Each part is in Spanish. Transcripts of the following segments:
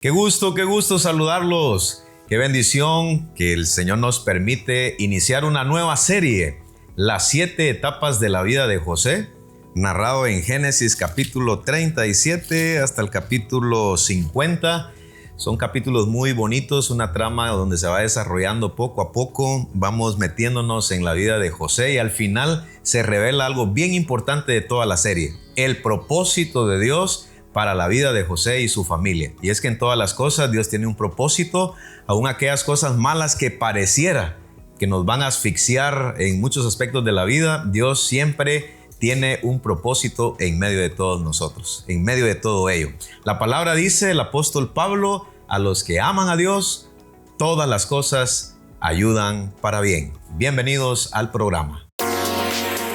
Qué gusto saludarlos. Qué bendición que el Señor nos permite iniciar una nueva serie, las 7 etapas de la vida de José, narrado en Génesis capítulo 37 hasta el capítulo 50. Son capítulos muy bonitos, una trama donde se va desarrollando poco a poco, vamos metiéndonos en la vida de José y al final se revela algo bien importante de toda la serie, el propósito de Dios para la vida de José y su familia. Y es que en todas las cosas Dios tiene un propósito, aun aquellas cosas malas que pareciera que nos van a asfixiar en muchos aspectos de la vida, Dios siempre tiene un propósito en medio de todos nosotros, en medio de todo ello. La palabra dice, el apóstol Pablo, a los que aman a Dios, todas las cosas ayudan para bien. Bienvenidos al programa.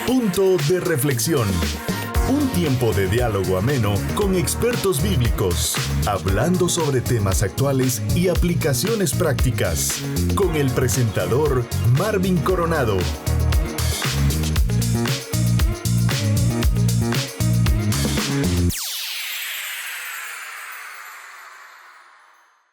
Punto de reflexión. Un tiempo de diálogo ameno con expertos bíblicos, hablando sobre temas actuales y aplicaciones prácticas, con el presentador Marvin Coronado.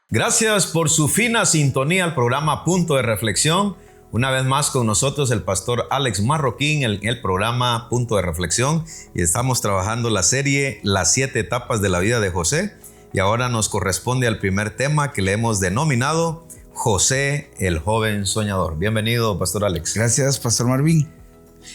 Gracias por su fina sintonía al programa Punto de Reflexión. Una vez más con nosotros el pastor Alex Marroquín en el programa Punto de Reflexión y estamos trabajando la serie Las 7 etapas de la vida de José y ahora nos corresponde al primer tema que le hemos denominado José el joven soñador. Bienvenido, pastor Alex. Gracias, pastor Marvin.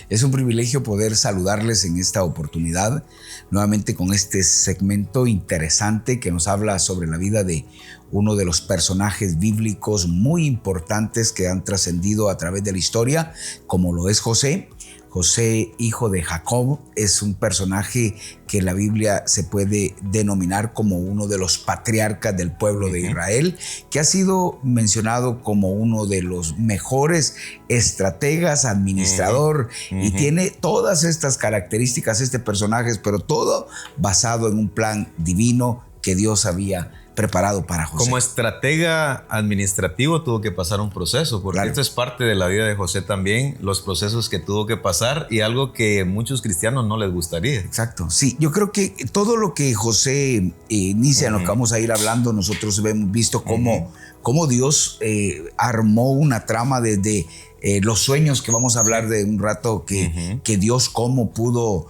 Es un privilegio poder saludarles en esta oportunidad, nuevamente con este segmento interesante que nos habla sobre la vida de uno de los personajes bíblicos muy importantes que han trascendido a través de la historia, como lo es José. José, hijo de Jacob, es un personaje que la Biblia se puede denominar como uno de los patriarcas del pueblo de Israel, que ha sido mencionado como uno de los mejores estrategas, administrador, y tiene todas estas características este personaje, pero todo basado en un plan divino que Dios había preparado para José. Como estratega administrativo tuvo que pasar un proceso, porque claro, esto es parte de la vida de José también, los procesos que tuvo que pasar y algo que muchos cristianos no les gustaría. Exacto, sí, yo creo que todo lo que José inicia, en lo que vamos a ir hablando, nosotros hemos visto cómo Dios armó una trama desde los sueños que vamos a hablar de un rato, que Dios cómo pudo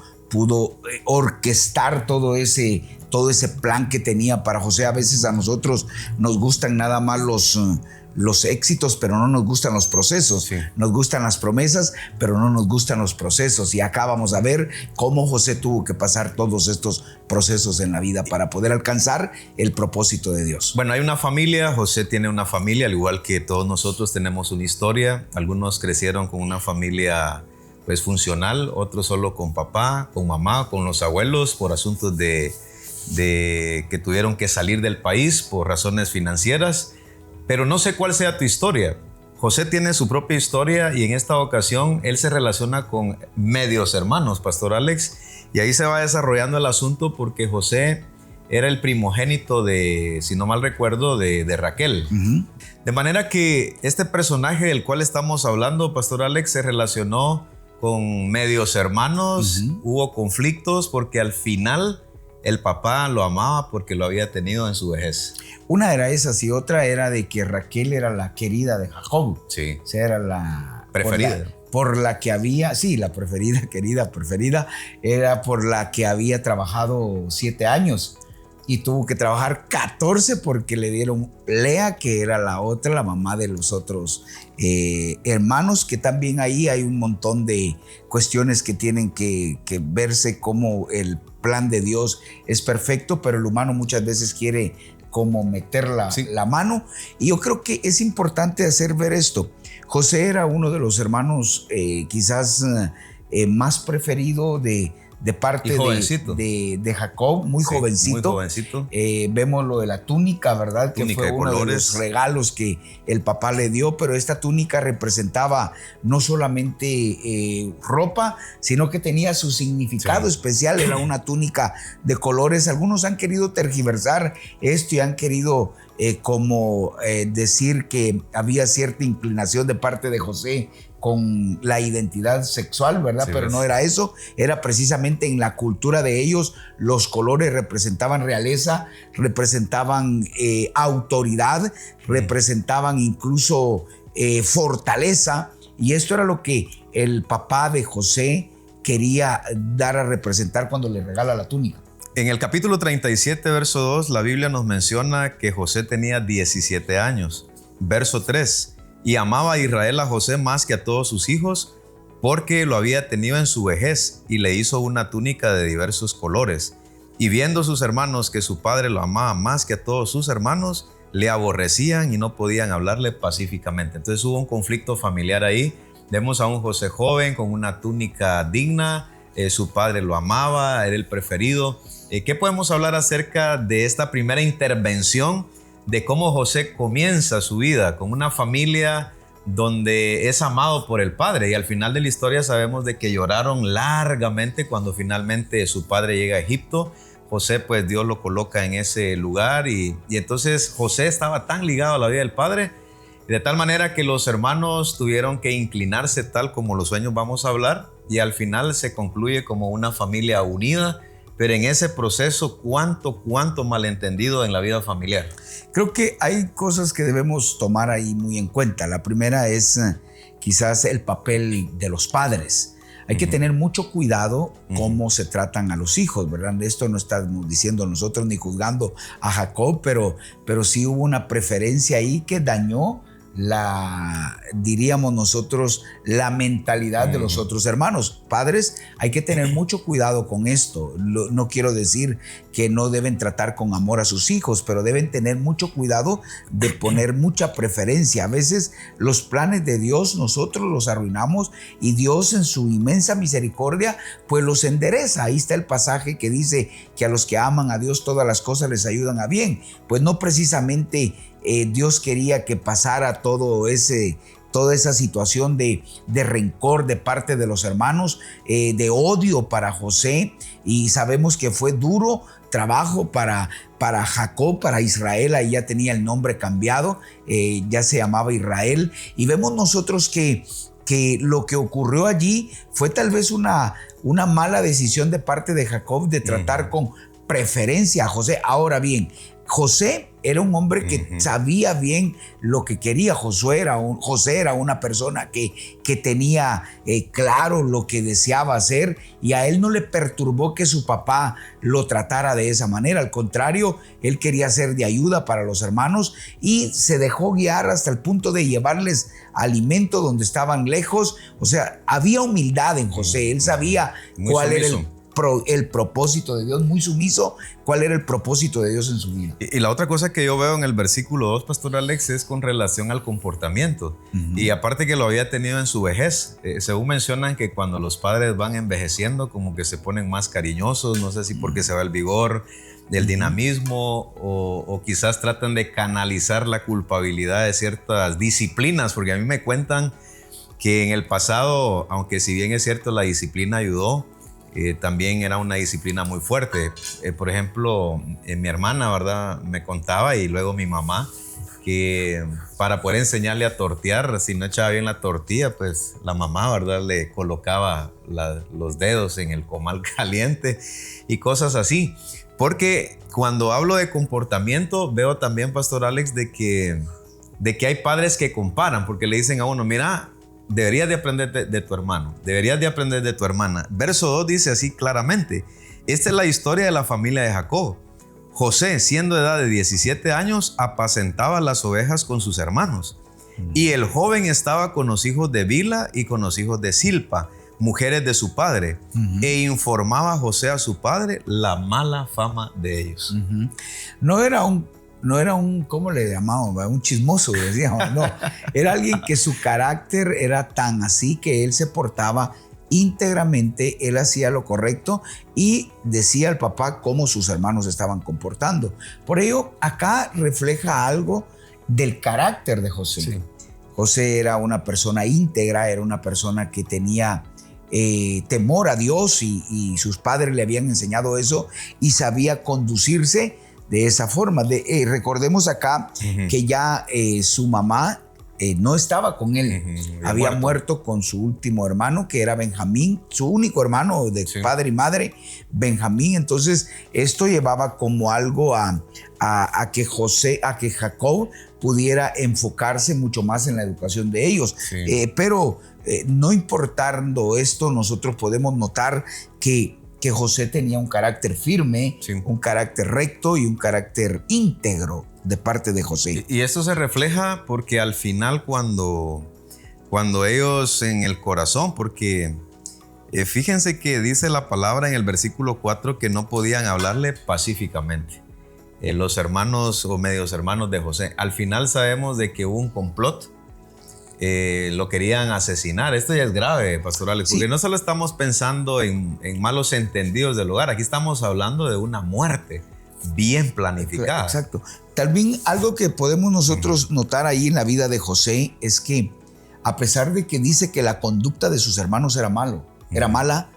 orquestar todo ese plan que tenía para José. A veces a nosotros nos gustan nada más los éxitos, pero no nos gustan los procesos. Sí. Nos gustan las promesas, pero no nos gustan los procesos. Y acá vamos a ver cómo José tuvo que pasar todos estos procesos en la vida para poder alcanzar el propósito de Dios. Bueno, hay una familia, José tiene una familia, al igual que todos nosotros tenemos una historia. Algunos crecieron con una familia pues funcional, otros solo con papá, con mamá, con los abuelos por asuntos de que tuvieron que salir del país por razones financieras, pero no sé cuál sea tu historia. José tiene su propia historia y en esta ocasión él se relaciona con medios hermanos, pastor Alex, y ahí se va desarrollando el asunto porque José era el primogénito de, si no mal recuerdo, de Raquel. De manera que este personaje del cual estamos hablando, pastor Alex, se relacionó con medios hermanos, hubo conflictos porque al final el papá lo amaba porque lo había tenido en su vejez. Una era esas y otra era de que Raquel era la querida de Jacob. Sí. O sea, era la preferida. Por la que había, sí, la preferida, querida, preferida, era por la que había trabajado 7 años y tuvo que trabajar 14 porque le dieron Lea, que era la otra, la mamá de los otros hermanos, que también ahí hay un montón de cuestiones que tienen que verse como el plan de Dios es perfecto, pero el humano muchas veces quiere como meter la mano. Y yo creo que es importante hacer ver esto. José era uno de los hermanos quizás más preferido de parte de Jacob, muy jovencito. Muy jovencito. Vemos lo de la túnica, ¿verdad? Que fue uno de los regalos que el papá le dio, pero esta túnica representaba no solamente ropa, sino que tenía su significado especial. Era una túnica de colores. Algunos han querido tergiversar esto y han querido decir que había cierta inclinación de parte de José con la identidad sexual, ¿verdad? Sí, pero ves. no era eso, era precisamente en la cultura de ellos, los colores representaban realeza, representaban autoridad, representaban incluso fortaleza, y esto era lo que el papá de José quería dar a representar cuando le regala la túnica. En el capítulo 37, verso 2, la Biblia nos menciona que José tenía 17 años. Verso 3, y amaba a Israel a José más que a todos sus hijos, porque lo había tenido en su vejez, y le hizo una túnica de diversos colores. Y viendo sus hermanos que su padre lo amaba más que a todos sus hermanos, le aborrecían y no podían hablarle pacíficamente. Entonces hubo un conflicto familiar ahí. Vemos a un José joven con una túnica digna, su padre lo amaba, era el preferido. ¿Qué podemos hablar acerca de esta primera intervención de cómo José comienza su vida con una familia donde es amado por el padre? Y al final de la historia sabemos de que lloraron largamente cuando finalmente su padre llega a Egipto. José, pues Dios lo coloca en ese lugar y entonces José estaba tan ligado a la vida del padre, de tal manera que los hermanos tuvieron que inclinarse tal como los sueños vamos a hablar, y al final se concluye como una familia unida. Pero en ese proceso, cuánto malentendido en la vida familiar. Creo que hay cosas que debemos tomar ahí muy en cuenta. La primera es quizás el papel de los padres. Hay que tener mucho cuidado cómo se tratan a los hijos, ¿verdad? Esto no estamos diciendo nosotros ni juzgando a Jacob, pero sí hubo una preferencia ahí que dañó diríamos nosotros, la mentalidad de los otros hermanos. Padres, hay que tener mucho cuidado con esto. No quiero decir que no deben tratar con amor a sus hijos, pero deben tener mucho cuidado de poner mucha preferencia. A veces los planes de Dios nosotros los arruinamos y Dios en su inmensa misericordia pues los endereza. Ahí está el pasaje que dice que a los que aman a Dios todas las cosas les ayudan a bien. Pues no precisamente Dios quería que pasara toda esa situación de rencor de parte de los hermanos, de odio para José, y sabemos que fue duro trabajo para Jacob, para Israel. Ahí ya tenía el nombre cambiado, ya se llamaba Israel, y vemos nosotros que lo que ocurrió allí fue tal vez una mala decisión de parte de Jacob de tratar con preferencia a José. Ahora bien, José era un hombre que sabía bien lo que quería. José era una persona que tenía claro lo que deseaba hacer, y a él no le perturbó que su papá lo tratara de esa manera. Al contrario, él quería ser de ayuda para los hermanos y se dejó guiar hasta el punto de llevarles alimento donde estaban lejos. O sea, había humildad en José. Él sabía cuál era el propósito de Dios, muy sumiso, cuál era el propósito de Dios en su vida. Y la otra cosa que yo veo en el versículo 2, Pastor Alex, es con relación al comportamiento. Y aparte que lo había tenido en su vejez, según mencionan que cuando los padres van envejeciendo, como que se ponen más cariñosos, no sé si porque se va el vigor, el dinamismo, o quizás tratan de canalizar la culpabilidad de ciertas disciplinas, porque a mí me cuentan que en el pasado, aunque si bien es cierto la disciplina ayudó, también era una disciplina muy fuerte. Por ejemplo, mi hermana, ¿verdad?, me contaba, y luego mi mamá, que para poder enseñarle a tortear, si no echaba bien la tortilla, pues la mamá, ¿verdad?, le colocaba los dedos en el comal caliente y cosas así. Porque cuando hablo de comportamiento, veo también, Pastor Alex, de que hay padres que comparan, porque le dicen a uno, mira, deberías de aprender de tu hermano, deberías de aprender de tu hermana. Verso 2 dice así claramente: esta es la historia de la familia de Jacob. José, siendo de edad de 17 años, apacentaba las ovejas con sus hermanos. Y el joven estaba con los hijos de Bila y con los hijos de Silpa, mujeres de su padre, e informaba a José a su padre la mala fama de ellos. No era un, ¿cómo le llamamos? Un chismoso, decíamos. No, era alguien que su carácter era tan así que él se portaba íntegramente, él hacía lo correcto y decía al papá cómo sus hermanos estaban comportando. Por ello, acá refleja algo del carácter de José. Sí. José era una persona íntegra, era una persona que tenía temor a Dios, y sus padres le habían enseñado eso, y sabía conducirse de esa forma. Recordemos acá que ya su mamá no estaba con él. Había muerto con su último hermano, que era Benjamín, su único hermano de padre y madre, Benjamín. Entonces esto llevaba como algo a que Jacob pudiera enfocarse mucho más en la educación de ellos. Pero no importando esto, nosotros podemos notar que José tenía un carácter firme, un carácter recto y un carácter íntegro de parte de José. Y esto se refleja porque al final cuando ellos en el corazón, porque fíjense que dice la palabra en el versículo 4 que no podían hablarle pacíficamente. Los hermanos o medios hermanos de José. Al final sabemos de que hubo un complot. Lo querían asesinar. Esto ya es grave, Pastor Alex, porque no solo estamos pensando en malos entendidos del hogar, aquí estamos hablando de una muerte bien planificada. Exacto. También algo que podemos nosotros notar ahí en la vida de José es que a pesar de que dice que la conducta de sus hermanos era mala,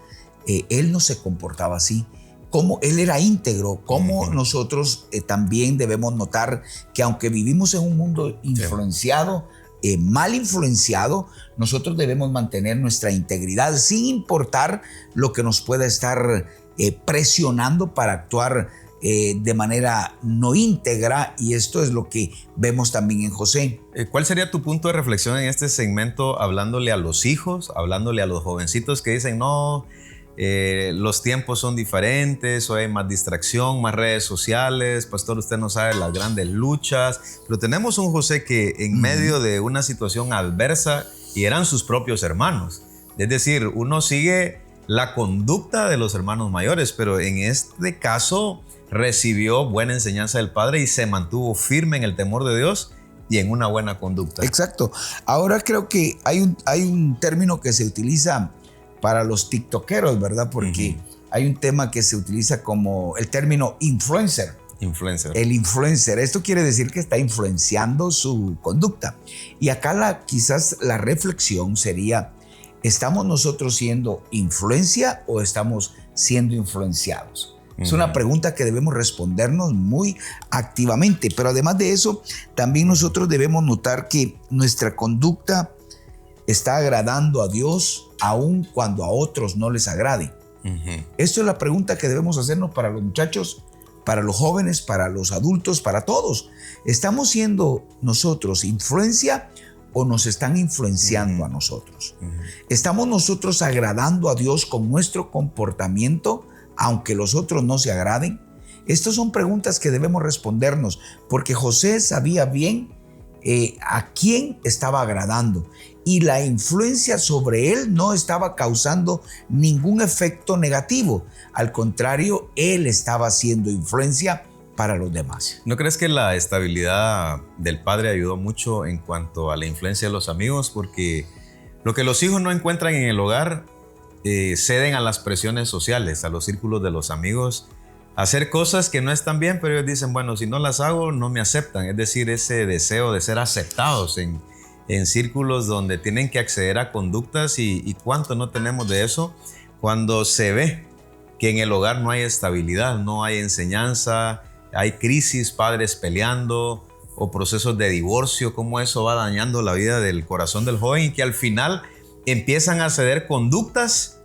él no se comportaba así. Como él era íntegro, como nosotros también debemos notar que aunque vivimos en un mundo influenciado, mal influenciado, nosotros debemos mantener nuestra integridad sin importar lo que nos pueda estar presionando para actuar de manera no íntegra, y esto es lo que vemos también en José. ¿Cuál sería tu punto de reflexión en este segmento, hablándole a los hijos, hablándole a los jovencitos que dicen no, los tiempos son diferentes, hoy hay más distracción, más redes sociales, pastor, usted no sabe las grandes luchas, pero tenemos un José que en medio de una situación adversa, y eran sus propios hermanos, es decir, uno sigue la conducta de los hermanos mayores, pero en este caso recibió buena enseñanza del padre y se mantuvo firme en el temor de Dios y en una buena conducta. Exacto. Ahora creo que hay un término que se utiliza para los tiktokeros, ¿verdad? Porque hay un tema que se utiliza como el término influencer. El influencer. Esto quiere decir que está influenciando su conducta. Y acá quizás la reflexión sería, ¿estamos nosotros siendo influencia o estamos siendo influenciados? Es una pregunta que debemos respondernos muy activamente. Pero además de eso, también nosotros debemos notar que nuestra conducta está agradando a Dios aun cuando a otros no les agrade. Esto es la pregunta que debemos hacernos para los muchachos, para los jóvenes, para los adultos, para todos. ¿Estamos siendo nosotros influencia o nos están influenciando a nosotros? ¿Estamos nosotros agradando a Dios con nuestro comportamiento aunque los otros no se agraden? Estas son preguntas que debemos respondernos, porque José sabía bien a quién estaba agradando, y la influencia sobre él no estaba causando ningún efecto negativo. Al contrario, él estaba haciendo influencia para los demás. ¿No crees que la estabilidad del padre ayudó mucho en cuanto a la influencia de los amigos? Porque lo que los hijos no encuentran en el hogar, ceden a las presiones sociales, a los círculos de los amigos, hacer cosas que no están bien, pero ellos dicen, bueno, si no las hago, no me aceptan. Es decir, ese deseo de ser aceptados en círculos donde tienen que acceder a conductas, y cuánto no tenemos de eso cuando se ve que en el hogar no hay estabilidad, no hay enseñanza, hay crisis, padres peleando o procesos de divorcio, cómo eso va dañando la vida del corazón del joven, y que al final empiezan a ceder conductas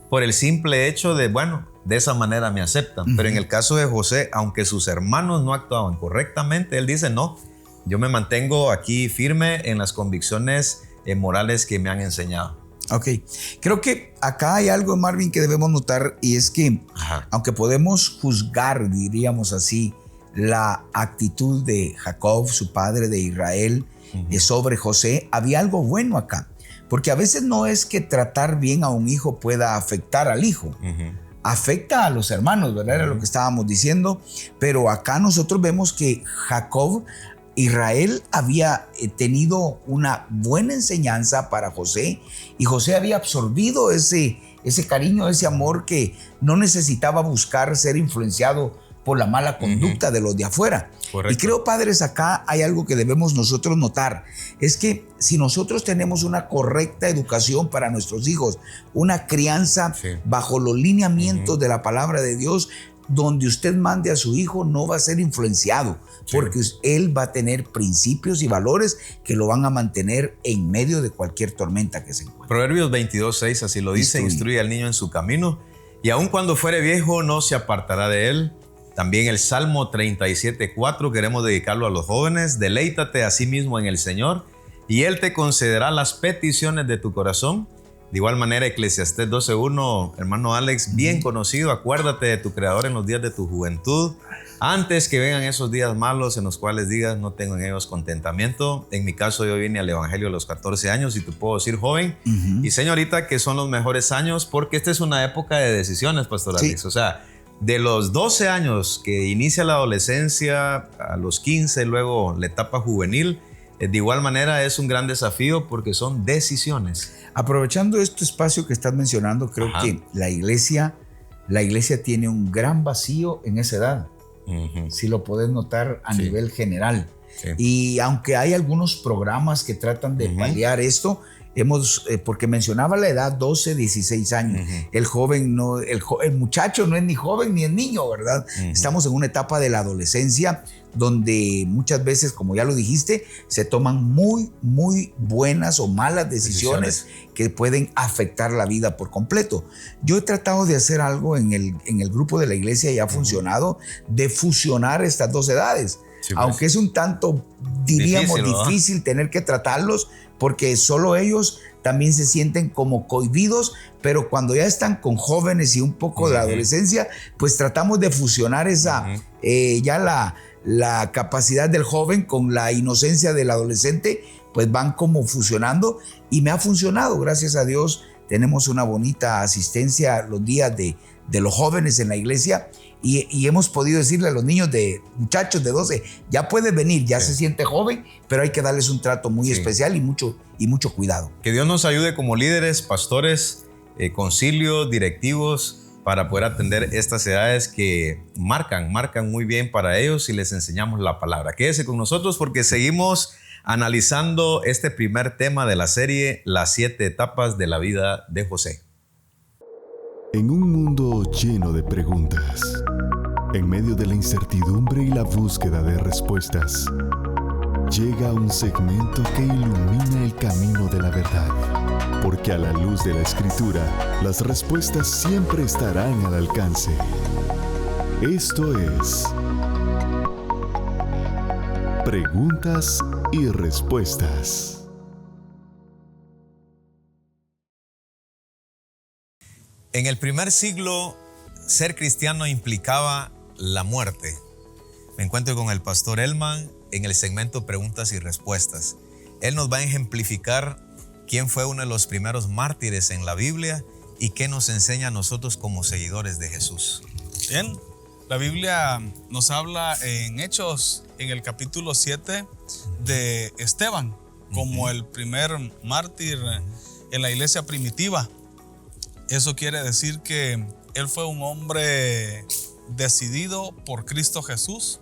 por el simple hecho de, bueno, de esa manera me aceptan. Pero en el caso de José, aunque sus hermanos no actuaban correctamente, él dice, no, yo me mantengo aquí firme en las convicciones morales que me han enseñado. Ok, creo que acá hay algo, Marvin, que debemos notar, y es que aunque podemos juzgar, diríamos así, la actitud de Jacob, su padre de Israel, sobre José, había algo bueno acá. Porque a veces no es que tratar bien a un hijo pueda afectar al hijo. Afecta a los hermanos, ¿verdad? Era lo que estábamos diciendo. Pero acá nosotros vemos que Israel había tenido una buena enseñanza para José, y José había absorbido ese cariño, ese amor, que no necesitaba buscar ser influenciado por la mala conducta de los de afuera. Correcto. Y creo, padres, acá hay algo que debemos nosotros notar, es que si nosotros tenemos una correcta educación para nuestros hijos, una crianza bajo los lineamientos de la palabra de Dios, donde usted mande a su hijo no va a ser influenciado, porque él va a tener principios y valores que lo van a mantener en medio de cualquier tormenta que se encuentre. Proverbios 22:6 así lo dice: instruye al niño en su camino, y aun cuando fuere viejo no se apartará de él. También el Salmo 37:4 queremos dedicarlo a los jóvenes: deleítate a sí mismo en el Señor, y Él te concederá las peticiones de tu corazón. De igual manera, Eclesiastés 12:1, hermano Alex, bien conocido: acuérdate de tu Creador en los días de tu juventud, antes que vengan esos días malos en los cuales digas, no tengo en ellos contentamiento. En mi caso, yo vine al Evangelio a los 14 años y te puedo decir, joven y señorita, que son los mejores años, porque esta es una época de decisiones, Pastor Alex. O sea, de los 12 años que inicia la adolescencia, a los 15, luego la etapa juvenil, de igual manera es un gran desafío porque son decisiones. Aprovechando este espacio que estás mencionando, creo que la iglesia tiene un gran vacío en esa edad. Si lo puedes notar a nivel general. Y aunque hay algunos programas que tratan de paliar esto, porque mencionaba la edad 12, 16 años. El joven no, el muchacho no es ni joven ni es niño, ¿verdad? Estamos en una etapa de la adolescencia donde muchas veces, como ya lo dijiste, se toman muy, muy buenas o malas decisiones que pueden afectar la vida por completo. Yo he tratado de hacer algo en el grupo de la iglesia y ha funcionado, de fusionar estas dos edades. Aunque es un tanto, diríamos, difícil tener que tratarlos, porque solo ellos también se sienten como cohibidos, pero cuando ya están con jóvenes y un poco de adolescencia, pues tratamos de fusionar esa, ya la capacidad del joven con la inocencia del adolescente, pues van como fusionando, y me ha funcionado, gracias a Dios. Tenemos una bonita asistencia los días de los jóvenes en la iglesia, y hemos podido decirle a los niños, muchachos de 12, ya puede venir, ya se siente joven, pero hay que darles un trato muy especial y mucho cuidado. Que Dios nos ayude como líderes, pastores, concilios, directivos, para poder atender estas edades que marcan muy bien para ellos, y les enseñamos la palabra. Quédese con nosotros porque seguimos analizando este primer tema de la serie, las 7 etapas de la vida de José. En un mundo lleno de preguntas, en medio de la incertidumbre y la búsqueda de respuestas, llega un segmento que ilumina el camino de la verdad. Porque a la luz de la Escritura, las respuestas siempre estarán al alcance. Esto es Preguntas y Respuestas. En el primer siglo, ser cristiano implicaba la muerte. Me encuentro con el pastor Elman en el segmento Preguntas y Respuestas. Él nos va a ejemplificar quién fue uno de los primeros mártires en la Biblia y qué nos enseña a nosotros como seguidores de Jesús. Bien, la Biblia nos habla en Hechos, en el capítulo 7, de Esteban, como el primer mártir en la iglesia primitiva. Eso quiere decir que él fue un hombre decidido por Cristo Jesús,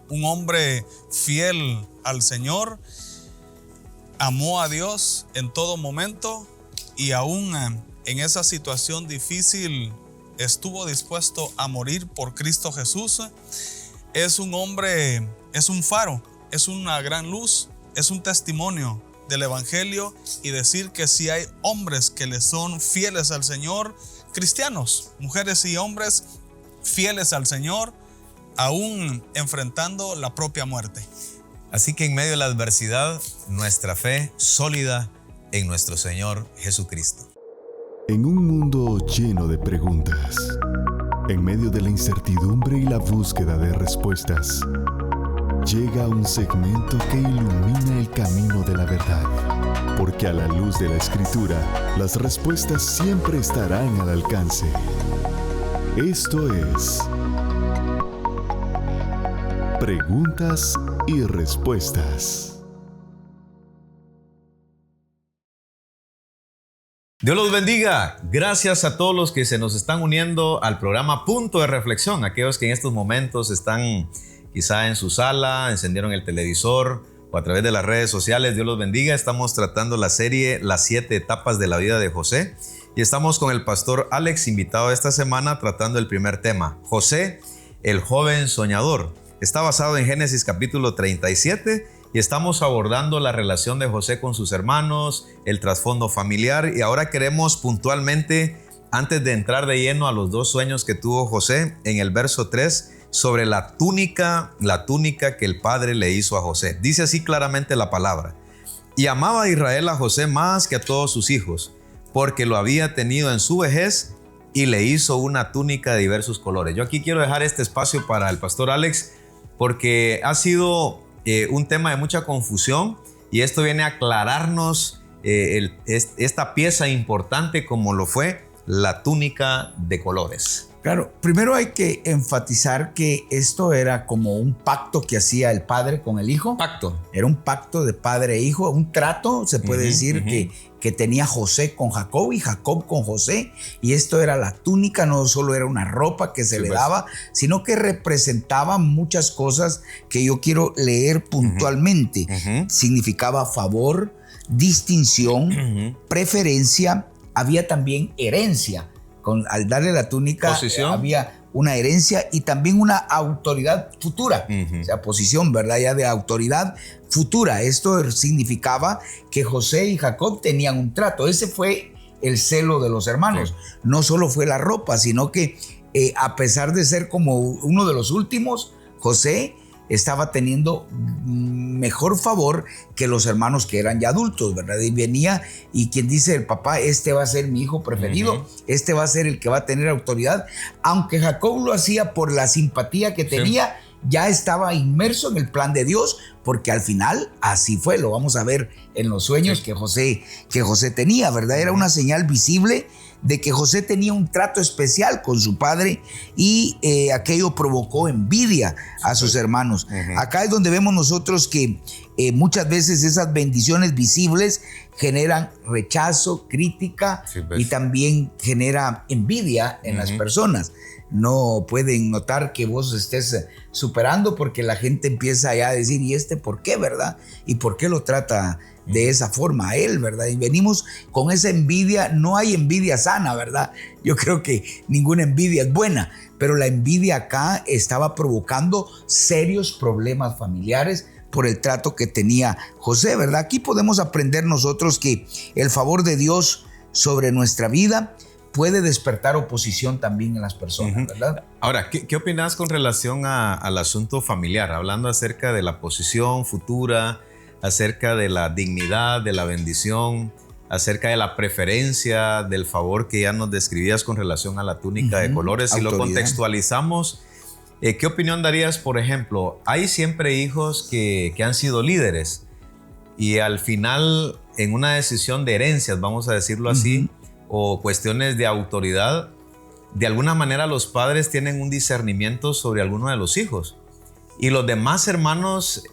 un hombre fiel al Señor, amó a Dios en todo momento, y aún en esa situación difícil estuvo dispuesto a morir por Cristo Jesús. Es un hombre, es un faro, es una gran luz, es un testimonio del Evangelio, y decir que si hay hombres que le son fieles al Señor, cristianos, mujeres y hombres fieles al Señor, aún enfrentando la propia muerte. Así que en medio de la adversidad, nuestra fe sólida en nuestro Señor Jesucristo. En un mundo lleno de preguntas, en medio de la incertidumbre y la búsqueda de respuestas, llega un segmento que ilumina el camino de la verdad. Porque a la luz de la Escritura, las respuestas siempre estarán al alcance. Esto es Preguntas y Respuestas. Dios los bendiga. Gracias a todos los que se nos están uniendo al programa Punto de Reflexión. Aquellos que en estos momentos están quizá en su sala, encendieron el televisor o a través de las redes sociales. Dios los bendiga. Estamos tratando la serie Las 7 etapas de la vida de José. Y estamos con el pastor Alex, invitado esta semana, tratando el primer tema, José el joven soñador. Está basado en Génesis capítulo 37 y estamos abordando la relación de José con sus hermanos, el trasfondo familiar, y ahora queremos puntualmente, antes de entrar de lleno a los 2 sueños que tuvo José, en el verso 3, sobre la túnica que el padre le hizo a José. Dice así claramente la palabra: y amaba a Israel a José más que a todos sus hijos, porque lo había tenido en su vejez, y le hizo una túnica de diversos colores. Yo aquí quiero dejar este espacio para el pastor Alex, porque ha sido un tema de mucha confusión, y esto viene a aclararnos esta pieza importante como lo fue la túnica de colores. Claro, primero hay que enfatizar que esto era como un pacto que hacía el padre con el hijo. Pacto. Era un pacto de padre e hijo, un trato, se puede decir, que tenía José con Jacob y Jacob con José. Y esto era la túnica, no solo era una ropa que se le daba, sino que representaba muchas cosas que yo quiero leer puntualmente. Significaba favor, distinción, preferencia, había también herencia. Al darle la túnica, posición, había una herencia y también una autoridad futura. O sea, posición, ¿verdad? Ya de autoridad futura. Esto significaba que José y Jacob tenían un trato. Ese fue el celo de los hermanos. No solo fue la ropa, sino que a pesar de ser como uno de los últimos, José estaba teniendo mejor favor que los hermanos que eran ya adultos, ¿verdad? Y venía, y quien dice el papá, este va a ser mi hijo preferido, este va a ser el que va a tener autoridad. Aunque Jacob lo hacía por la simpatía que tenía, ya estaba inmerso en el plan de Dios, porque al final así fue, lo vamos a ver en los sueños que José tenía, ¿verdad? Era una señal visible de que José tenía un trato especial con su padre, y aquello provocó envidia a sus hermanos. Acá es donde vemos nosotros que muchas veces esas bendiciones visibles generan rechazo, crítica, y también genera envidia en las personas. No pueden notar que vos estés superando, porque la gente empieza ya a decir, ¿y este por qué, verdad? ¿Y por qué lo trata de esa forma a él, verdad? Y venimos con esa envidia. No hay envidia sana, ¿verdad? Yo creo que ninguna envidia es buena, pero la envidia acá estaba provocando serios problemas familiares por el trato que tenía José, ¿verdad? Aquí podemos aprender nosotros que el favor de Dios sobre nuestra vida puede despertar oposición también en las personas, ¿verdad? Ahora, ¿qué opinas con relación al asunto familiar? Hablando acerca de la posición futura, acerca de la dignidad, de la bendición, acerca de la preferencia, del favor que ya nos describías con relación a la túnica de colores. Si lo contextualizamos, ¿qué opinión darías? Por ejemplo, hay siempre hijos que han sido líderes, y al final, en una decisión de herencias, vamos a decirlo así, o cuestiones de autoridad, de alguna manera los padres tienen un discernimiento sobre alguno de los hijos. Y los demás hermanos,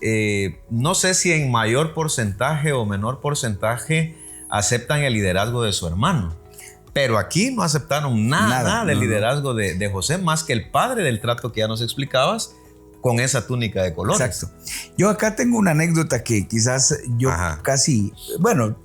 no sé si en mayor porcentaje o menor porcentaje, aceptan el liderazgo de su hermano. Pero aquí no aceptaron nada del liderazgo de José, más que el padre del trato que ya nos explicabas, con esa túnica de colores. Exacto. Yo acá tengo una anécdota que quizás yo casi, bueno,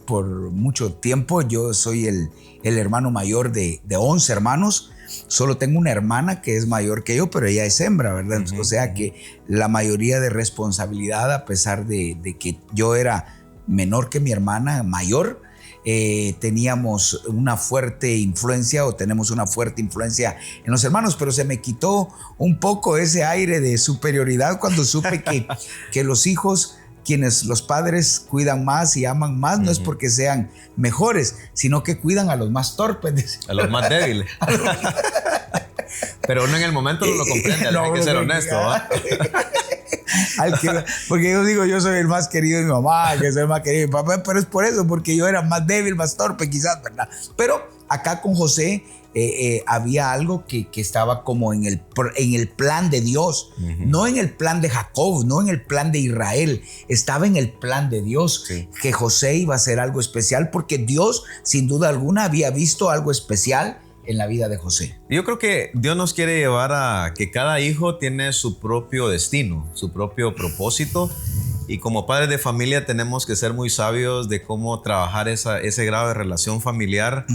por mucho tiempo yo soy el hermano mayor de 11 hermanos. Solo tengo una hermana que es mayor que yo, pero ella es hembra, ¿verdad? O sea que la mayoría de responsabilidad, a pesar de que yo era menor que mi hermana mayor, teníamos una fuerte influencia, o tenemos una fuerte influencia en los hermanos, pero se me quitó un poco ese aire de superioridad cuando supe que los hijos, quienes los padres cuidan más y aman más, no es porque sean mejores, sino que cuidan a los más torpes. A los más débiles. Pero uno en el momento no lo comprende, hay que ser honesto, ¿va? Porque yo digo, yo soy el más querido de mi mamá, que soy el más querido de mi papá, pero es por eso, porque yo era más débil, más torpe quizás, ¿verdad? Pero acá con José había algo que estaba como en el plan de Dios, no en el plan de Jacob, no en el plan de Israel, estaba en el plan de Dios, que José iba a hacer algo especial, porque Dios sin duda alguna había visto algo especial en la vida de José. Yo creo que Dios nos quiere llevar a que cada hijo tiene su propio destino, su propio propósito, Y como padres de familia tenemos que ser muy sabios de cómo trabajar ese grado de relación familiar,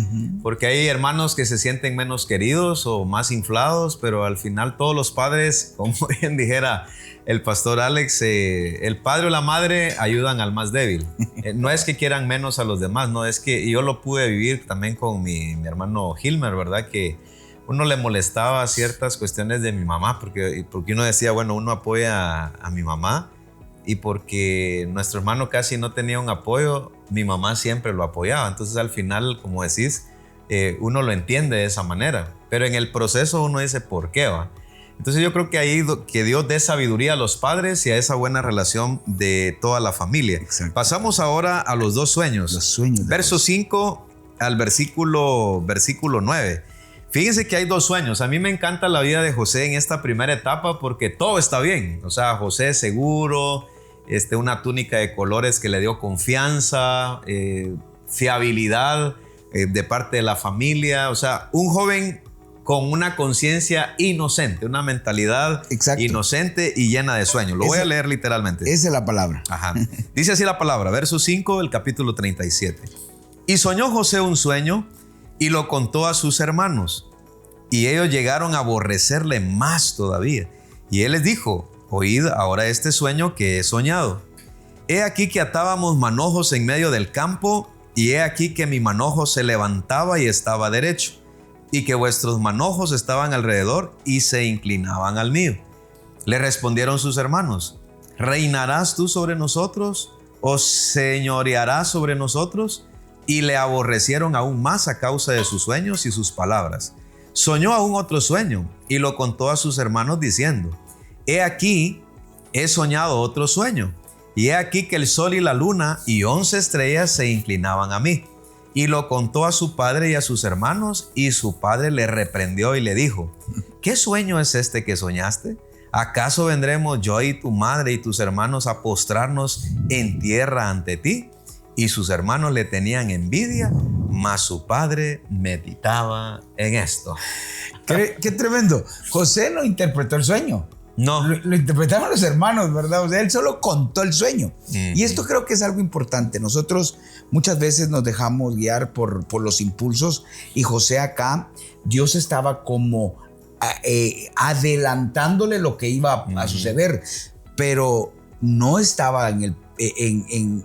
porque hay hermanos que se sienten menos queridos o más inflados, pero al final todos los padres, como bien dijera el pastor Alex, el padre o la madre ayudan al más débil. No es que quieran menos a los demás, no, es que yo lo pude vivir también con mi hermano Hilmer, ¿verdad? Que uno le molestaba ciertas cuestiones de mi mamá, porque uno decía, bueno, uno apoya a mi mamá, y porque nuestro hermano casi no tenía un apoyo, mi mamá siempre lo apoyaba. Entonces al final, como decís, uno lo entiende de esa manera. Pero en el proceso uno dice, ¿por qué va? Entonces yo creo que ahí que Dios dé sabiduría a los padres y a esa buena relación de toda la familia. Exacto. Pasamos ahora a los 2 sueños. Los sueños. Verso 5 al versículo 9. Fíjense que hay 2 sueños. A mí me encanta la vida de José en esta primera etapa porque todo está bien. O sea, José es seguro, una túnica de colores que le dio confianza, fiabilidad de parte de la familia. O sea, un joven con una conciencia inocente, una mentalidad inocente y llena de sueños. Lo voy a leer literalmente. Esa es la palabra. Ajá. Dice así la palabra, verso 5 del capítulo 37. Y soñó José un sueño y lo contó a sus hermanos, y ellos llegaron a aborrecerle más todavía. Y él les dijo, oíd ahora este sueño que he soñado. He aquí que atábamos manojos en medio del campo, y he aquí que mi manojo se levantaba y estaba derecho, y que vuestros manojos estaban alrededor y se inclinaban al mío. Le respondieron sus hermanos, ¿reinarás tú sobre nosotros o señorearás sobre nosotros? Y le aborrecieron aún más a causa de sus sueños y sus palabras. Soñó aún otro sueño y lo contó a sus hermanos diciendo, he aquí, he soñado otro sueño, y he aquí que el sol y la luna y 11 estrellas se inclinaban a mí. Y lo contó a su padre y a sus hermanos, y su padre le reprendió y le dijo, ¿qué sueño es este que soñaste? ¿Acaso vendremos yo y tu madre y tus hermanos a postrarnos en tierra ante ti? Y sus hermanos le tenían envidia, mas su padre meditaba en esto. Qué tremendo. José no interpretó el sueño. No. Lo interpretaban los hermanos, ¿verdad? O sea, él solo contó el sueño. Y esto creo que es algo importante. Nosotros muchas veces nos dejamos guiar por los impulsos, y José acá, Dios estaba como adelantándole lo que iba a suceder, pero no estaba en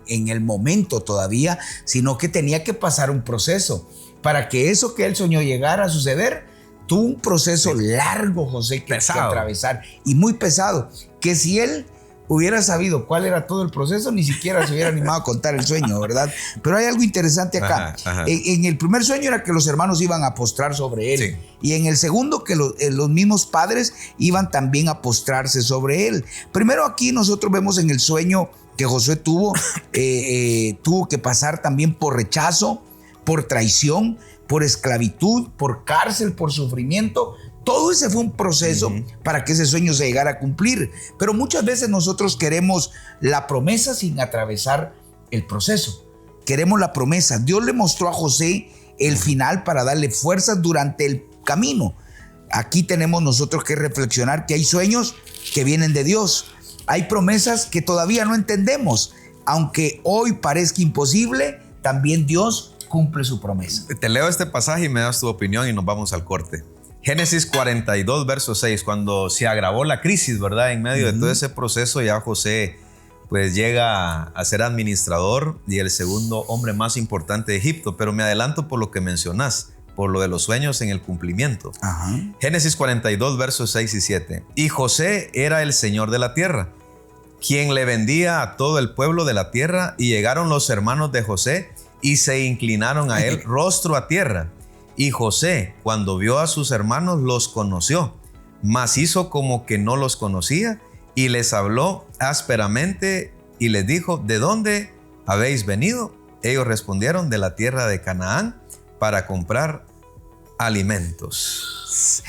el momento todavía, sino que tenía que pasar un proceso para que eso que él soñó llegara a suceder. Tuvo un proceso largo, José, que atravesar, y muy pesado, que si él hubiera sabido cuál era todo el proceso, ni siquiera se hubiera animado a contar el sueño, ¿verdad? Pero hay algo interesante acá. Ajá. En el primer sueño era que los hermanos iban a postrar sobre él. Sí. Y en el segundo que los mismos padres iban también a postrarse sobre él. Primero aquí nosotros vemos en el sueño que Josué tuvo que pasar también por rechazo, por traición, por esclavitud, por cárcel, por sufrimiento. Todo ese fue un proceso para que ese sueño se llegara a cumplir. Pero muchas veces nosotros queremos la promesa sin atravesar el proceso. Queremos la promesa. Dios le mostró a José el final para darle fuerzas durante el camino. Aquí tenemos nosotros que reflexionar que hay sueños que vienen de Dios. Hay promesas que todavía no entendemos. Aunque hoy parezca imposible, también Dios cumple su promesa. Te leo este pasaje y me das tu opinión y nos vamos al corte. Génesis 42, verso 6, cuando se agravó la crisis, ¿verdad? En medio de todo ese proceso, ya José pues llega a ser administrador y el segundo hombre más importante de Egipto. Pero me adelanto por lo que mencionás, por lo de los sueños en el cumplimiento. Ajá. Génesis 42, versos 6 y 7. Y José era el señor de la tierra, quien le vendía a todo el pueblo de la tierra, y llegaron los hermanos de José y se inclinaron a él rostro a tierra. Y José, cuando vio a sus hermanos, los conoció, mas hizo como que no los conocía, y les habló ásperamente y les dijo, ¿de dónde habéis venido? Ellos respondieron, de la tierra de Canaán, para comprar alimentos.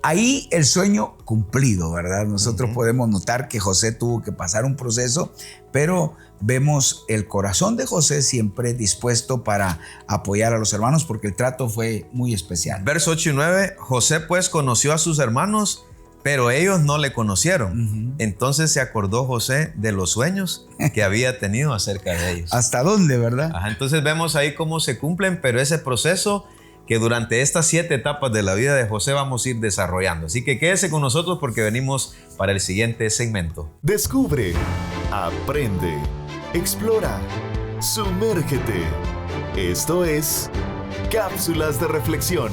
Ahí el sueño cumplido, ¿verdad? Nosotros podemos notar que José tuvo que pasar un proceso, pero vemos el corazón de José siempre dispuesto para apoyar a los hermanos, porque el trato fue muy especial. Verso 8 y 9, José pues conoció a sus hermanos pero ellos no le conocieron. Entonces se acordó José de los sueños que había tenido acerca de ellos. ¿Hasta dónde, verdad? Ajá, entonces vemos ahí cómo se cumplen, pero ese proceso que durante estas 7 etapas de la vida de José vamos a ir desarrollando. Así que quédese con nosotros porque venimos para el siguiente segmento. Descubre, aprende, explora, sumérgete. Esto es Cápsulas de Reflexión.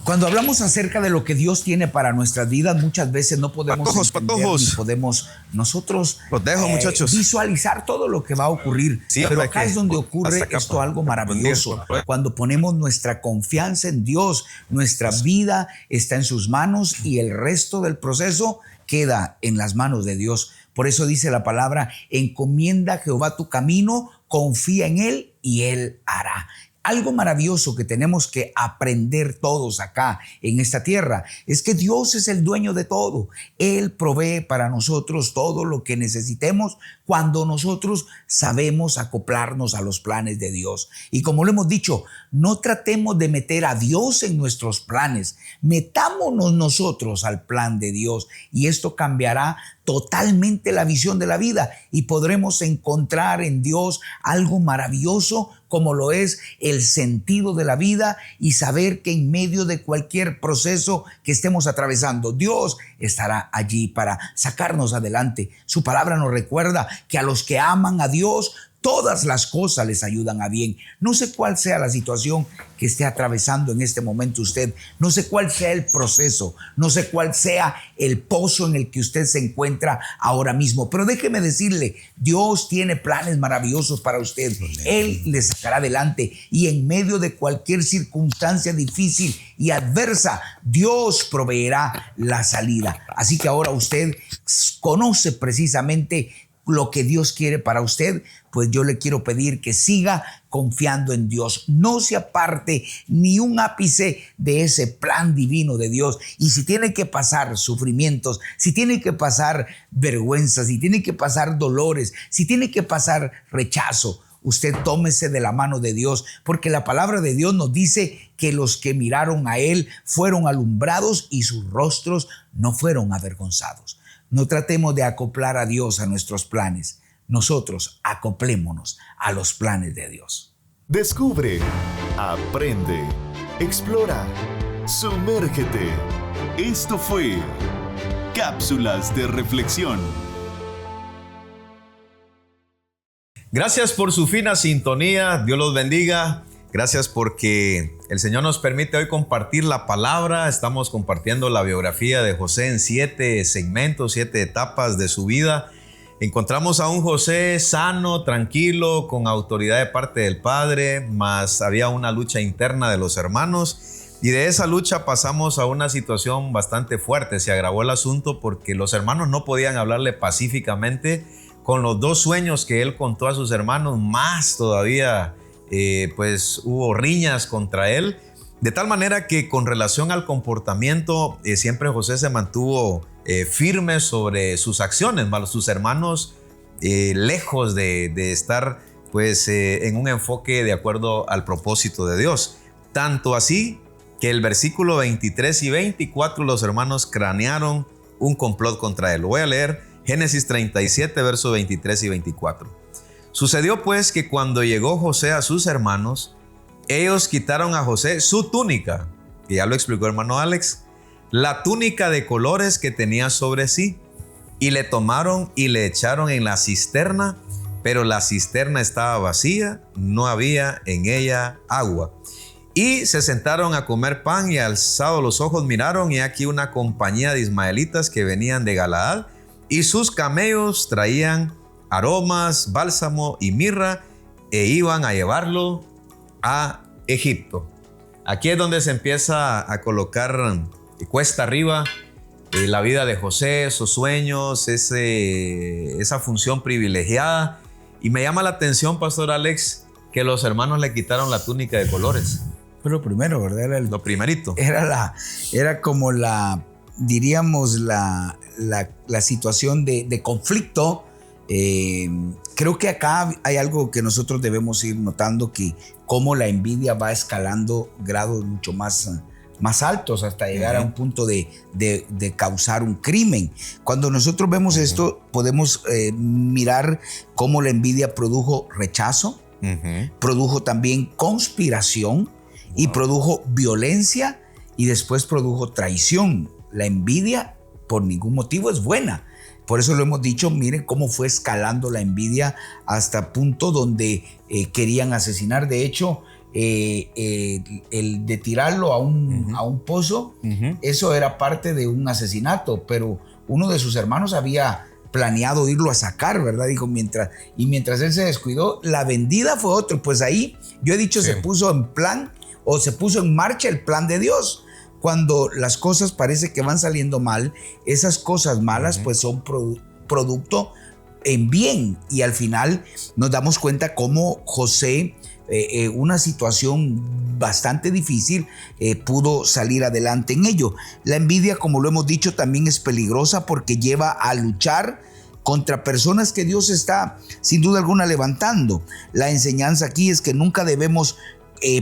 Cuando hablamos acerca de lo que Dios tiene para nuestras vidas, muchas veces no podemos entender ni podemos nosotros Los dejo, muchachos. visualizar todo lo que va a ocurrir. Sí, pero acá es donde ocurre acá, esto algo maravilloso. Cuando ponemos nuestra confianza en Dios, nuestra vida está en sus manos y el resto del proceso queda en las manos de Dios. Por eso dice la palabra: encomienda a Jehová tu camino, confía en Él y Él hará. Algo maravilloso que tenemos que aprender todos acá en esta tierra es que Dios es el dueño de todo. Él provee para nosotros todo lo que necesitemos cuando nosotros sabemos acoplarnos a los planes de Dios. Y como lo hemos dicho, no tratemos de meter a Dios en nuestros planes. Metámonos nosotros al plan de Dios y esto cambiará totalmente la visión de la vida y podremos encontrar en Dios algo maravilloso como lo es el sentido de la vida y saber que en medio de cualquier proceso que estemos atravesando, Dios estará allí para sacarnos adelante. Su palabra nos recuerda que a los que aman a Dios, todas las cosas les ayudan a bien. No sé cuál sea la situación que esté atravesando en este momento usted. No sé cuál sea el proceso. No sé cuál sea el pozo en el que usted se encuentra ahora mismo. Pero déjeme decirle, Dios tiene planes maravillosos para usted. Él le sacará adelante. Y en medio de cualquier circunstancia difícil y adversa, Dios proveerá la salida. Así que ahora usted conoce precisamente lo que Dios quiere para usted, pues yo le quiero pedir que siga confiando en Dios. No se aparte ni un ápice de ese plan divino de Dios. Y si tiene que pasar sufrimientos, si tiene que pasar vergüenzas, si tiene que pasar dolores, si tiene que pasar rechazo, usted tómese de la mano de Dios, porque la palabra de Dios nos dice que los que miraron a Él fueron alumbrados y sus rostros no fueron avergonzados. No tratemos de acoplar a Dios a nuestros planes. Nosotros acoplémonos a los planes de Dios. Descubre, aprende, explora, sumérgete. Esto fue Cápsulas de Reflexión. Gracias por su fina sintonía. Dios los bendiga. Gracias porque el Señor nos permite hoy compartir la palabra. Estamos compartiendo la biografía de José en 7 segmentos, 7 etapas de su vida. Encontramos a un José sano, tranquilo, con autoridad de parte del Padre, mas había una lucha interna de los hermanos. Y de esa lucha pasamos a una situación bastante fuerte. Se agravó el asunto porque los hermanos no podían hablarle pacíficamente con los 2 sueños que él contó a sus hermanos, más todavía pues hubo riñas contra él, de tal manera que con relación al comportamiento siempre José se mantuvo firme sobre sus acciones, sus hermanos lejos de estar pues en un enfoque de acuerdo al propósito de Dios, tanto así que el versículo 23 y 24 los hermanos cranearon un complot contra él. Lo voy a leer, Génesis 37 versos 23 y 24. Sucedió pues que cuando llegó José a sus hermanos, ellos quitaron a José su túnica, que ya lo explicó hermano Alex, la túnica de colores que tenía sobre sí, y le tomaron y le echaron en la cisterna, pero la cisterna estaba vacía, no había en ella agua. Y se sentaron a comer pan y alzado los ojos miraron, y aquí una compañía de ismaelitas que venían de Galaad, y sus camellos traían aromas, bálsamo y mirra, e iban a llevarlo a Egipto. Aquí es donde se empieza a colocar cuesta arriba la vida de José, esos sueños, esa función privilegiada. Y me llama la atención, Pastor Alex, que los hermanos le quitaron la túnica de colores. Pero primero, ¿verdad? Lo primerito. Era como diríamos, la situación de conflicto. Creo que acá hay algo que nosotros debemos ir notando, que cómo la envidia va escalando grados mucho más más altos hasta llegar a un punto de causar un crimen. Cuando nosotros vemos esto, podemos mirar cómo la envidia produjo rechazo, produjo también conspiración y produjo violencia y después produjo traición. La envidia por ningún motivo es buena. Por eso lo hemos dicho, miren cómo fue escalando la envidia hasta punto donde querían asesinar. De hecho, el de tirarlo a un pozo, eso era parte de un asesinato, pero uno de sus hermanos había planeado irlo a sacar, ¿verdad? Dijo, mientras él se descuidó, la vendida fue otro. Pues ahí, yo he dicho, se puso en plan o se puso en marcha el plan de Dios. Cuando las cosas parece que van saliendo mal, esas cosas malas pues son producto en bien, y al final nos damos cuenta cómo José, una situación bastante difícil, pudo salir adelante en ello. La envidia, como lo hemos dicho, también es peligrosa porque lleva a luchar contra personas que Dios está sin duda alguna levantando. La enseñanza aquí es que nunca debemos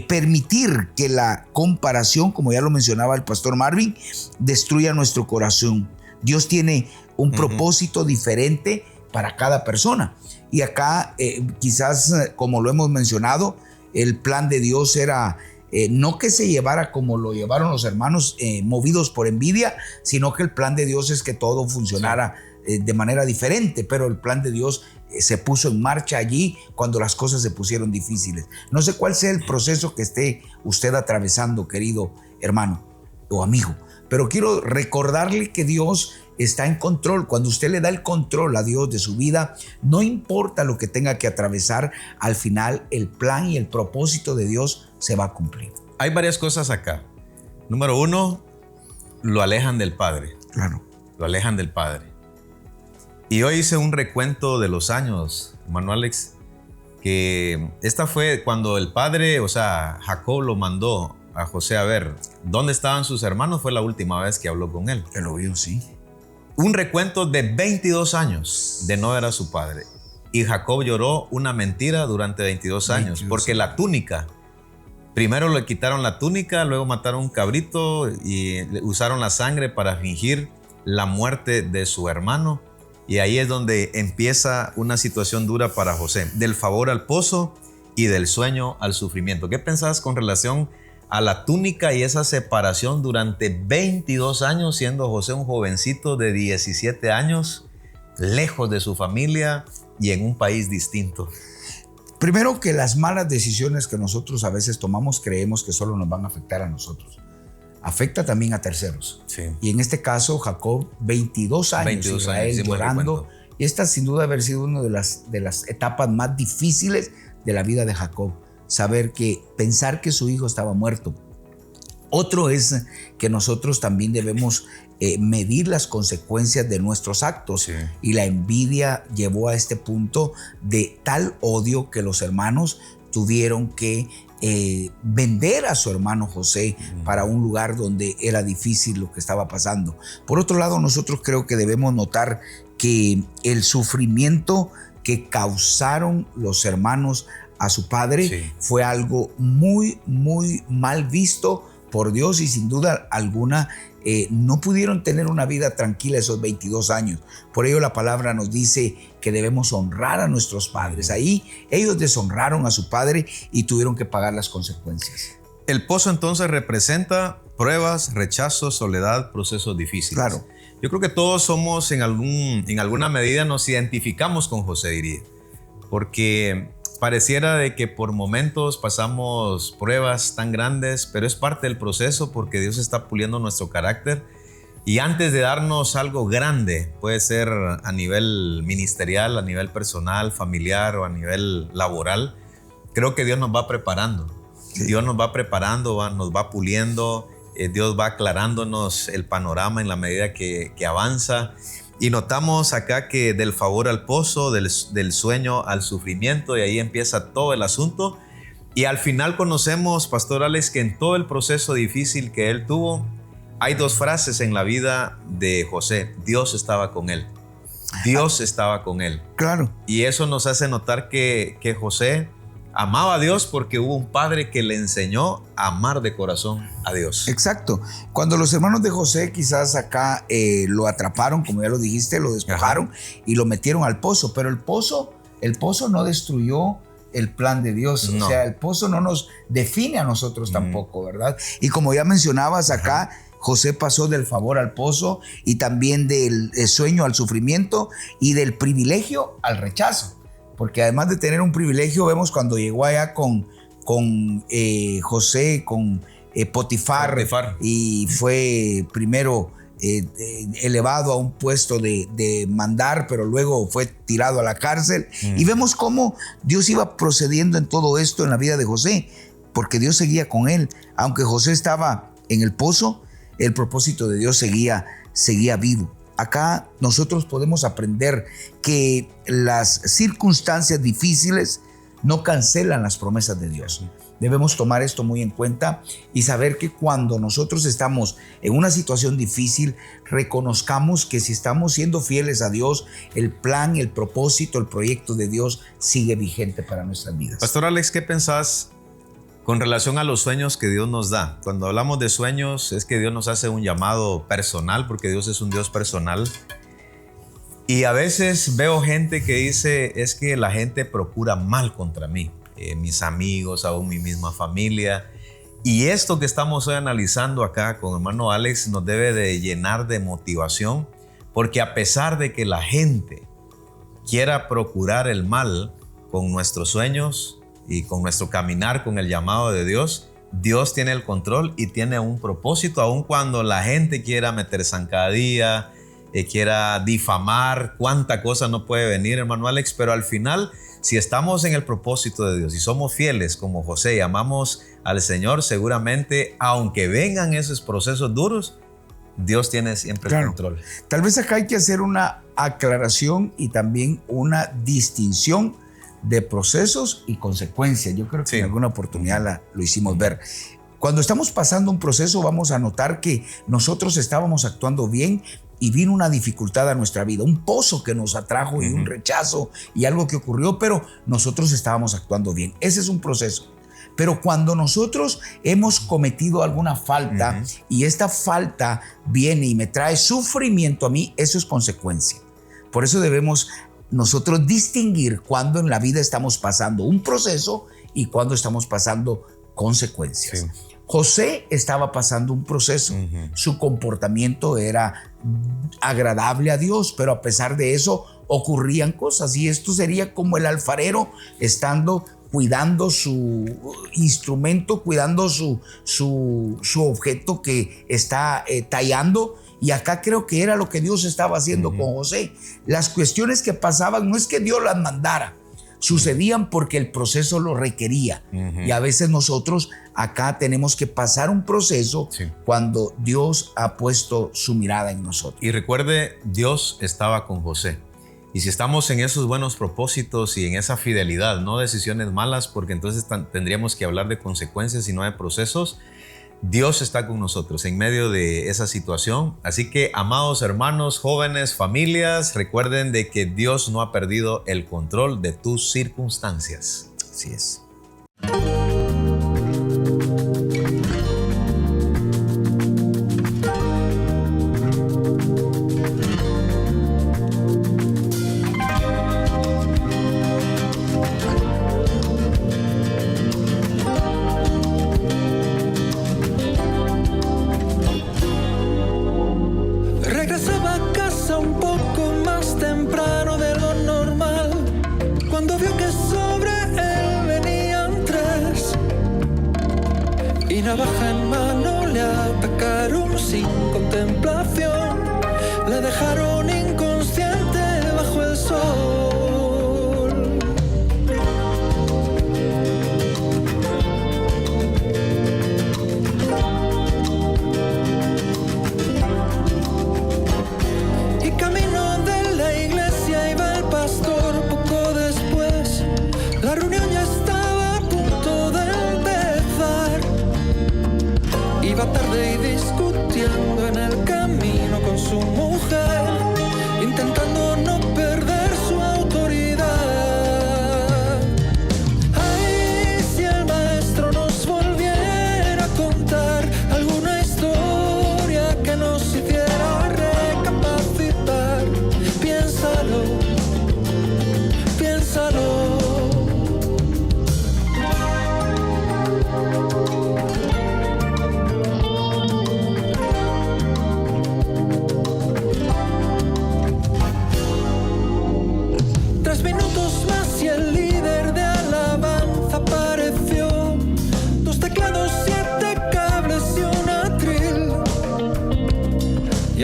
permitir que la comparación, como ya lo mencionaba el pastor Marvin, destruya nuestro corazón. Dios tiene un propósito diferente para cada persona. Y acá quizás, como lo hemos mencionado, el plan de Dios era no que se llevara como lo llevaron los hermanos movidos por envidia, sino que el plan de Dios es que todo funcionara de manera diferente, pero el plan de Dios se puso en marcha allí cuando las cosas se pusieron difíciles. No sé cuál sea el proceso que esté usted atravesando, querido hermano o amigo, pero quiero recordarle que Dios está en control. Cuando usted le da el control a Dios de su vida, no importa lo que tenga que atravesar, al final el plan y el propósito de Dios se va a cumplir. Hay varias cosas acá. Número uno, lo alejan del Padre. Claro. Lo alejan del Padre. Y hoy hice un recuento de los años, hermano Alex, que esta fue cuando el padre, o sea, Jacob lo mandó a José a ver dónde estaban sus hermanos. Fue la última vez que habló con él. Que lo vio, sí. Un recuento de 22 años de no ver a su padre. Y Jacob lloró una mentira durante 22 años, porque la túnica, primero le quitaron la túnica, luego mataron un cabrito y usaron la sangre para fingir la muerte de su hermano. Y ahí es donde empieza una situación dura para José, del favor al pozo y del sueño al sufrimiento. ¿Qué pensás con relación a la túnica y esa separación durante 22 años, siendo José un jovencito de 17 años, lejos de su familia y en un país distinto? Primero, que las malas decisiones que nosotros a veces tomamos creemos que solo nos van a afectar a nosotros. Afecta también a terceros. Sí. Y en este caso, Jacob, 22 años, Israel llorando. Y esta sin duda haber sido una de las etapas más difíciles de la vida de Jacob. Pensar que su hijo estaba muerto. Otro es que nosotros también debemos medir las consecuencias de nuestros actos. Sí. Y la envidia llevó a este punto de tal odio que los hermanos tuvieron que vender a su hermano José para un lugar donde era difícil lo que estaba pasando. Por otro lado, nosotros creo que debemos notar que el sufrimiento que causaron los hermanos a su padre fue algo muy, muy mal visto por Dios, y sin duda alguna no pudieron tener una vida tranquila esos 22 años. Por ello la palabra nos dice que debemos honrar a nuestros padres. Ahí ellos deshonraron a su padre y tuvieron que pagar las consecuencias. El pozo entonces representa pruebas, rechazo, soledad, procesos difíciles. Claro. Yo creo que todos somos en alguna medida nos identificamos con José, diría, porque pareciera de que por momentos pasamos pruebas tan grandes, pero es parte del proceso porque Dios está puliendo nuestro carácter. Y antes de darnos algo grande, puede ser a nivel ministerial, a nivel personal, familiar o a nivel laboral, creo que Dios nos va preparando. Sí. Dios nos va preparando, nos va puliendo, Dios va aclarándonos el panorama en la medida que avanza. Y notamos acá que del favor al pozo, del sueño al sufrimiento, y ahí empieza todo el asunto. Y al final conocemos, Pastor Alex, que en todo el proceso difícil que él tuvo, hay dos frases en la vida de José: Dios estaba con él. Dios estaba con él. Claro. Y eso nos hace notar que José amaba a Dios porque hubo un padre que le enseñó a amar de corazón a Dios. Exacto. Cuando los hermanos de José quizás acá lo atraparon, como ya lo dijiste, lo despojaron y lo metieron al pozo, pero el pozo no destruyó el plan de Dios. No. O sea, el pozo no nos define a nosotros tampoco, ¿verdad? Y como ya mencionabas acá, José pasó del favor al pozo y también del sueño al sufrimiento y del privilegio al rechazo. Porque además de tener un privilegio, vemos cuando llegó allá con José, con Potifar, y fue primero elevado a un puesto de mandar, pero luego fue tirado a la cárcel. Y vemos cómo Dios iba procediendo en todo esto en la vida de José, porque Dios seguía con él. Aunque José estaba en el pozo, el propósito de Dios seguía vivo. Acá nosotros podemos aprender que las circunstancias difíciles no cancelan las promesas de Dios. Debemos tomar esto muy en cuenta y saber que cuando nosotros estamos en una situación difícil, reconozcamos que si estamos siendo fieles a Dios, el plan, el propósito, el proyecto de Dios sigue vigente para nuestras vidas. Pastor Alex, ¿qué pensás con relación a los sueños que Dios nos da? Cuando hablamos de sueños, es que Dios nos hace un llamado personal, porque Dios es un Dios personal. Y a veces veo gente que dice, es que la gente procura mal contra mí, mis amigos, aún mi misma familia. Y esto que estamos hoy analizando acá con hermano Alex nos debe de llenar de motivación, porque a pesar de que la gente quiera procurar el mal con nuestros sueños y con nuestro caminar, con el llamado de Dios, Dios tiene el control y tiene un propósito, aun cuando la gente quiera meter zancadilla, quiera difamar, cuánta cosa no puede venir, hermano Alex, pero al final, si estamos en el propósito de Dios y somos fieles como José y amamos al Señor, seguramente, aunque vengan esos procesos duros, Dios tiene siempre el control. Tal vez acá hay que hacer una aclaración y también una distinción de procesos y consecuencias. Yo creo que en alguna oportunidad lo hicimos ver. Cuando estamos pasando un proceso, vamos a notar que nosotros estábamos actuando bien y vino una dificultad a nuestra vida, un pozo que nos atrajo y un rechazo y algo que ocurrió, pero nosotros estábamos actuando bien. Ese es un proceso. Pero cuando nosotros hemos cometido alguna falta y esta falta viene y me trae sufrimiento a mí, eso es consecuencia. Por eso debemos nosotros distinguir cuando en la vida estamos pasando un proceso y cuando estamos pasando consecuencias. Sí. José estaba pasando un proceso. Su comportamiento era agradable a Dios, pero a pesar de eso ocurrían cosas, y esto sería como el alfarero estando cuidando su instrumento, cuidando su objeto que está tallando. Y acá creo que era lo que Dios estaba haciendo con José. Las cuestiones que pasaban no es que Dios las mandara, sucedían porque el proceso lo requería. Y a veces nosotros acá tenemos que pasar un proceso cuando Dios ha puesto su mirada en nosotros. Y recuerde, Dios estaba con José. Y si estamos en esos buenos propósitos y en esa fidelidad, no decisiones malas, porque entonces tendríamos que hablar de consecuencias y no de procesos, Dios está con nosotros en medio de esa situación. Así que, amados hermanos, jóvenes, familias, recuerden de que Dios no ha perdido el control de tus circunstancias. Así es. Cuando vio que sobre él venían tres,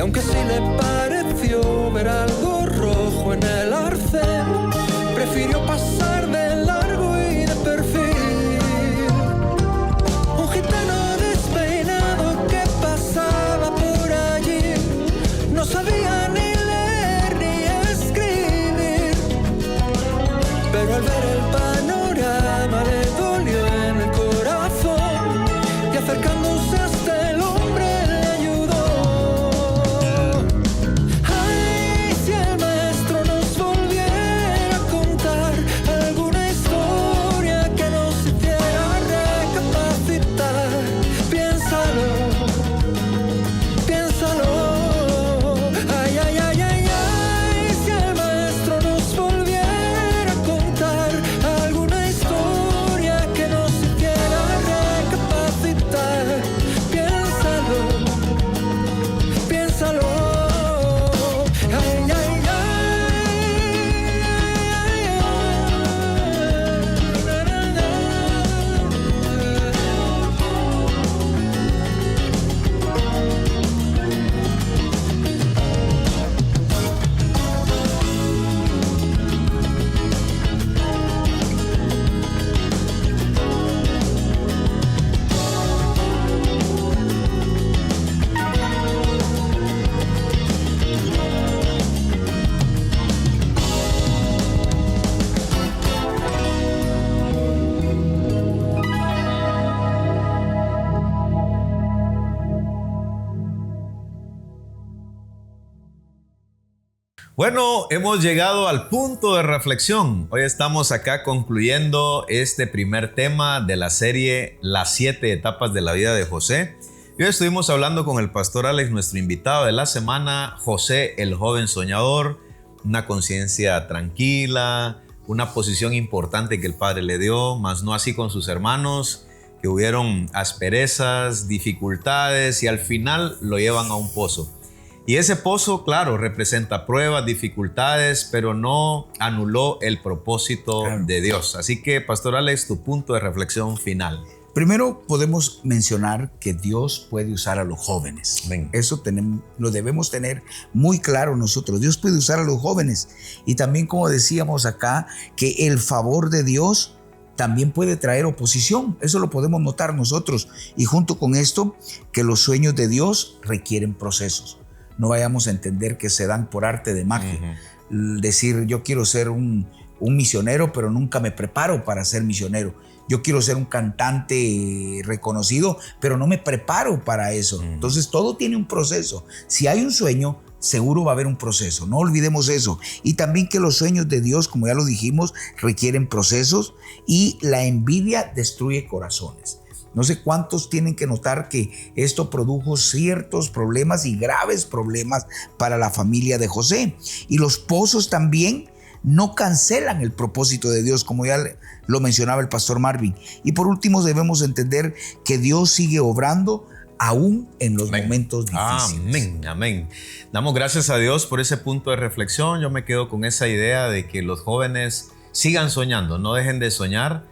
aunque sí le pareció ver algo rojo en el arcén, prefirió pasar de largo y de perfil. Un gitano despeinado que pasaba por allí no sabía ni leer ni escribir, pero al ver el panorama le dolió en el corazón y acercándose hasta el hombre le ayudó. Ay, si el maestro nos volviera a contar alguna historia que nos hiciera recapacitar, piénsalo, piénsalo. Ay, ay, ay, ay, ay, si el maestro nos volviera a contar alguna historia que nos hiciera recapacitar, piénsalo, piénsalo. Ay, ay, Bueno, hemos llegado al punto de reflexión. Hoy estamos acá concluyendo este primer tema de la serie Las 7 etapas de la vida de José. Y hoy estuvimos hablando con el pastor Alex, nuestro invitado de la semana, José, el joven soñador, una conciencia tranquila, una posición importante que el padre le dio, mas no así con sus hermanos, que hubieron asperezas, dificultades y al final lo llevan a un pozo. Y ese pozo, claro, representa pruebas, dificultades, pero no anuló el propósito de Dios. Así que, pastor Alex, tu punto de reflexión final. Primero podemos mencionar que Dios puede usar a los jóvenes. Amén. Eso lo debemos tener muy claro nosotros. Dios puede usar a los jóvenes. Y también, como decíamos acá, que el favor de Dios también puede traer oposición. Eso lo podemos notar nosotros. Y junto con esto, que los sueños de Dios requieren procesos. No vayamos a entender que se dan por arte de magia. Decir, yo quiero ser un misionero, pero nunca me preparo para ser misionero. Yo quiero ser un cantante reconocido, pero no me preparo para eso. Entonces, todo tiene un proceso. Si hay un sueño, seguro va a haber un proceso. No olvidemos eso. Y también que los sueños de Dios, como ya lo dijimos, requieren procesos y la envidia destruye corazones. No sé cuántos tienen que notar que esto produjo ciertos problemas y graves problemas para la familia de José. Y los pozos también no cancelan el propósito de Dios, como ya lo mencionaba el pastor Marvin. Y por último, debemos entender que Dios sigue obrando aún en los momentos difíciles. Amén, amén. Damos gracias a Dios por ese punto de reflexión. Yo me quedo con esa idea de que los jóvenes sigan soñando, no dejen de soñar,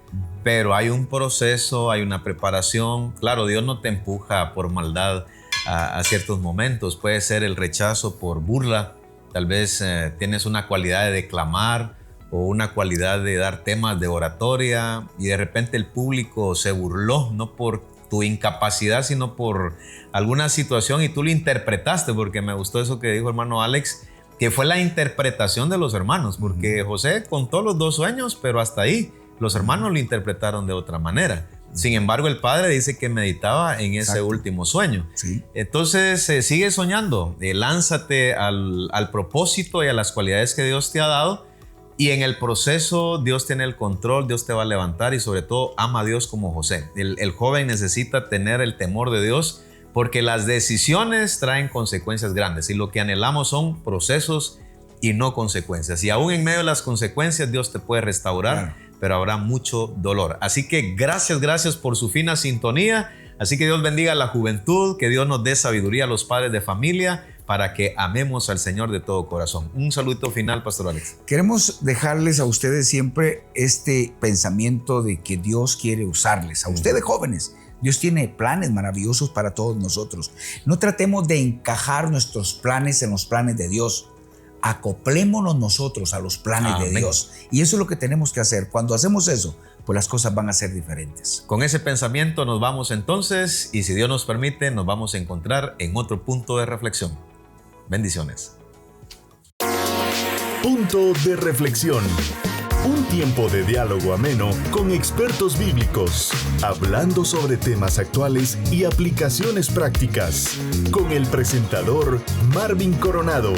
pero hay un proceso, hay una preparación. Claro, Dios no te empuja por maldad a ciertos momentos. Puede ser el rechazo por burla. Tal vez tienes una cualidad de declamar o una cualidad de dar temas de oratoria y de repente el público se burló, no por tu incapacidad, sino por alguna situación y tú lo interpretaste, porque me gustó eso que dijo hermano Alex, que fue la interpretación de los hermanos, porque José contó los 2 sueños, pero hasta ahí los hermanos lo interpretaron de otra manera. Sin embargo, el padre dice que meditaba en ese último sueño. Sí. Entonces, sigue soñando, lánzate al propósito y a las cualidades que Dios te ha dado, y en el proceso Dios tiene el control, Dios te va a levantar y sobre todo ama a Dios como José. El joven necesita tener el temor de Dios porque las decisiones traen consecuencias grandes y lo que anhelamos son procesos y no consecuencias. Y aún en medio de las consecuencias Dios te puede restaurar, pero habrá mucho dolor. Así que gracias por su fina sintonía. Así que Dios bendiga a la juventud, que Dios nos dé sabiduría a los padres de familia para que amemos al Señor de todo corazón. Un saludo final, Pastor Alex. Queremos dejarles a ustedes siempre este pensamiento de que Dios quiere usarles, a ustedes jóvenes. Dios tiene planes maravillosos para todos nosotros. No tratemos de encajar nuestros planes en los planes de Dios. Acoplémonos nosotros a los planes de Dios. Y eso es lo que tenemos que hacer. Cuando hacemos eso, pues las cosas van a ser diferentes. Con ese pensamiento nos vamos entonces, y si Dios nos permite, nos vamos a encontrar en otro punto de reflexión. Bendiciones. Punto de reflexión. Un tiempo de diálogo ameno con expertos bíblicos, hablando sobre temas actuales y aplicaciones prácticas, con el presentador Marvin Coronado.